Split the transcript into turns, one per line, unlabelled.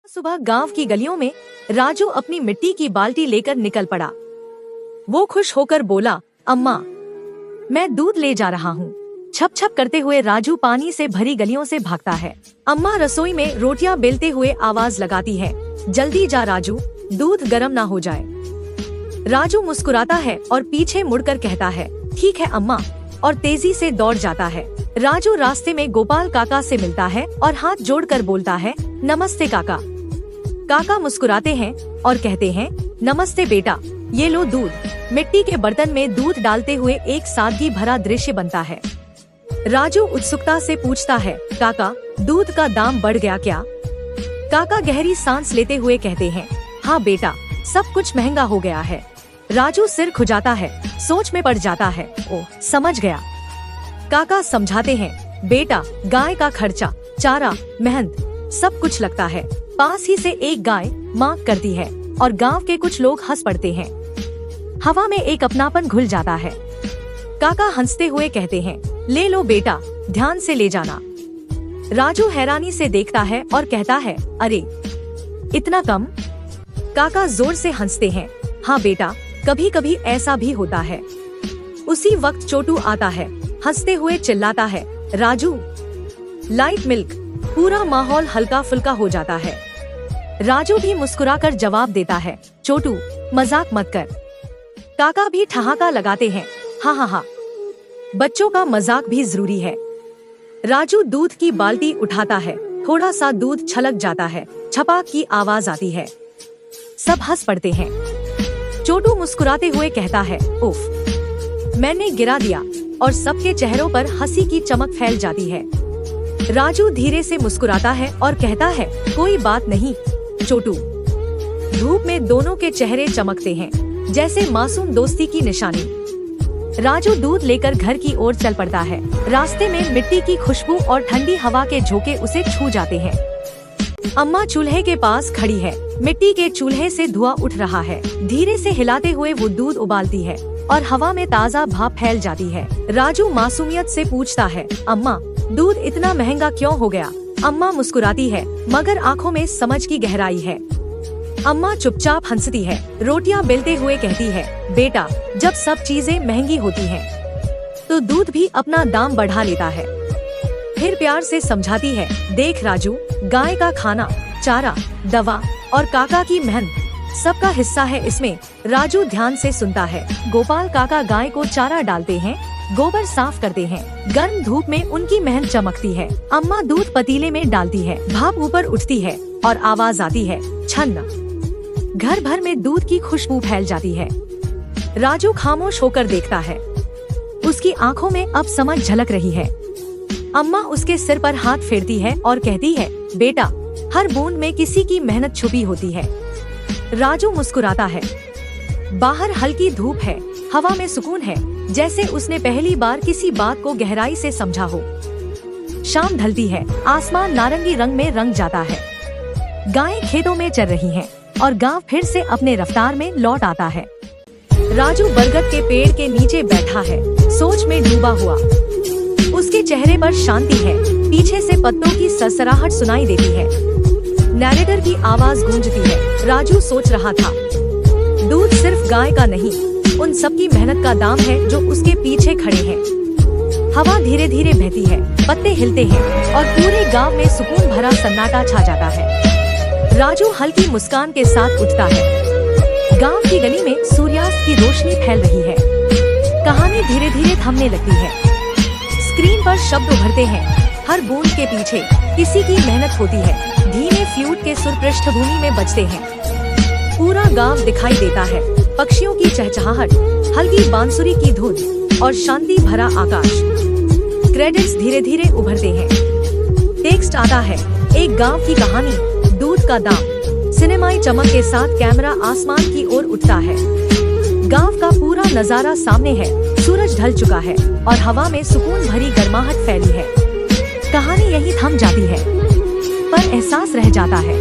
सुबह गांव की गलियों में राजू अपनी मिट्टी की बाल्टी लेकर निकल पड़ा। वो खुश होकर बोला, अम्मा, मैं दूध ले जा रहा हूँ। छप छप करते हुए राजू पानी से भरी गलियों से भागता है। अम्मा रसोई में रोटियां बेलते हुए आवाज लगाती है, जल्दी जा राजू, दूध गर्म ना हो जाए। राजू मुस्कुराता है और पीछे मुड़कर कहता है, ठीक है अम्मा, और तेजी से दौड़ जाता है। राजू रास्ते में गोपाल काका से मिलता है और हाथ जोड़कर बोलता है, नमस्ते काका। काका मुस्कुराते हैं और कहते हैं, नमस्ते बेटा, ये लो दूध। मिट्टी के बर्तन में दूध डालते हुए एक सादगी भरा दृश्य बनता है। राजू उत्सुकता से पूछता है, काका, दूध का दाम बढ़ गया क्या? काका गहरी सांस लेते हुए कहते हैं, हाँ बेटा, सब कुछ महंगा हो गया है। राजू सिर खुजाता है, सोच में पड़ जाता है। ओह, समझ गया। काका समझाते हैं, बेटा, गाय का खर्चा, चारा, मेहनत, सब कुछ लगता है। पास ही से एक गाय माँ करती है और गांव के कुछ लोग हंस पड़ते हैं। हवा में एक अपनापन घुल जाता है। काका हंसते हुए कहते हैं, ले लो बेटा, ध्यान से ले जाना। राजू हैरानी से देखता है और कहता है, अरे इतना कम? काका जोर से हंसते हैं, हाँ बेटा, कभी कभी ऐसा भी होता है। उसी वक्त छोटू आता है, हंसते हुए चिल्लाता है, राजू, लाइट मिल्क। पूरा माहौल हल्का फुल्का हो जाता है। राजू भी मुस्कुराकर जवाब देता है, छोटू, मजाक मत कर। काका भी ठहाका लगाते हैं, हाँ हाँ हाँ, बच्चों का मजाक भी जरूरी है। राजू दूध की बाल्टी उठाता है, थोड़ा सा दूध छलक जाता है, छपाक की आवाज आती है। सब हंस पड़ते हैं। छोटू मुस्कुराते हुए कहता है, उफ, मैंने गिरा दिया, और सबके चेहरों पर हंसी की चमक फैल जाती है। राजू धीरे से मुस्कुराता है और कहता है, कोई बात नहीं छोटू। धूप में दोनों के चेहरे चमकते हैं, जैसे मासूम दोस्ती की निशानी। राजू दूध लेकर घर की ओर चल पड़ता है। रास्ते में मिट्टी की खुशबू और ठंडी हवा के झोंके उसे छू जाते हैं। अम्मा चूल्हे के पास खड़ी है। मिट्टी के चूल्हे से धुआं उठ रहा है। धीरे से हिलाते हुए वो दूध उबालती है और हवा में ताज़ा भाप फैल जाती है। राजू मासूमियत से पूछता है, अम्मा, दूध इतना महंगा क्यों हो गया? अम्मा मुस्कुराती है, मगर आँखों में समझ की गहराई है। अम्मा चुपचाप हंसती है, रोटियां बेलते हुए कहती है, बेटा, जब सब चीजें महंगी होती हैं, तो दूध भी अपना दाम बढ़ा लेता है। फिर प्यार से समझाती है, देख राजू, गाय का खाना, चारा, दवा और काका की मेहनत, सबका हिस्सा है इसमें। राजू ध्यान से सुनता है। गोपाल काका गाय को चारा डालते हैं, गोबर साफ करते हैं, गर्म धूप में उनकी मेहनत चमकती है। अम्मा दूध पतीले में डालती है, भाप ऊपर उठती है और आवाज आती है, छन्न। घर भर में दूध की खुशबू फैल जाती है। राजू खामोश होकर देखता है। उसकी आंखों में अब समझ झलक रही है। अम्मा उसके सिर पर हाथ फेरती है और कहती है, बेटा, हर बूंद में किसी की मेहनत छुपी होती है। राजू मुस्कुराता है। बाहर हल्की धूप है, हवा में सुकून है, जैसे उसने पहली बार किसी बात को गहराई से समझा हो। शाम ढलती है, आसमान नारंगी रंग में रंग जाता है। गायें खेतों में चर रही हैं और गांव फिर से अपने रफ्तार में लौट आता है। राजू बरगद के पेड़ के नीचे बैठा है, सोच में डूबा हुआ। उसके चेहरे पर शांति है। पीछे से पत्तों की सरसराहट सुनाई देती है। नैरेटर की आवाज गूंजती है। राजू सोच रहा था, दूध सिर्फ गाय का नहीं, उन सबकी मेहनत का दाम है जो उसके पीछे खड़े हैं। हवा धीरे धीरे बहती है, पत्ते हिलते हैं और पूरे गांव में सुकून भरा सन्नाटा छा जाता है। राजू हल्की मुस्कान के साथ उठता है। गांव की गली में सूर्यास्त की रोशनी फैल रही है। कहानी धीरे धीरे थमने लगती है। स्क्रीन पर शब्द उभरते हैं। हर बूंद के पीछे किसी की मेहनत होती है। धीमे फ्लूट के सुर पृष्ठभूमि में बजते हैं। पूरा गांव दिखाई देता है। पक्षियों की चहचहाहट, हल्की बांसुरी की धुन और शांति भरा आकाश। क्रेडिट्स धीरे धीरे उभरते हैं। टेक्स्ट आता है, एक गांव की कहानी, दूध का दाम। सिनेमाई चमक के साथ कैमरा आसमान की ओर उठता है। गांव का पूरा नजारा सामने है। सूरज ढल चुका है और हवा में सुकून भरी गर्माहट फैली है। कहानी यहीं थम जाती है, पर एहसास रह जाता है।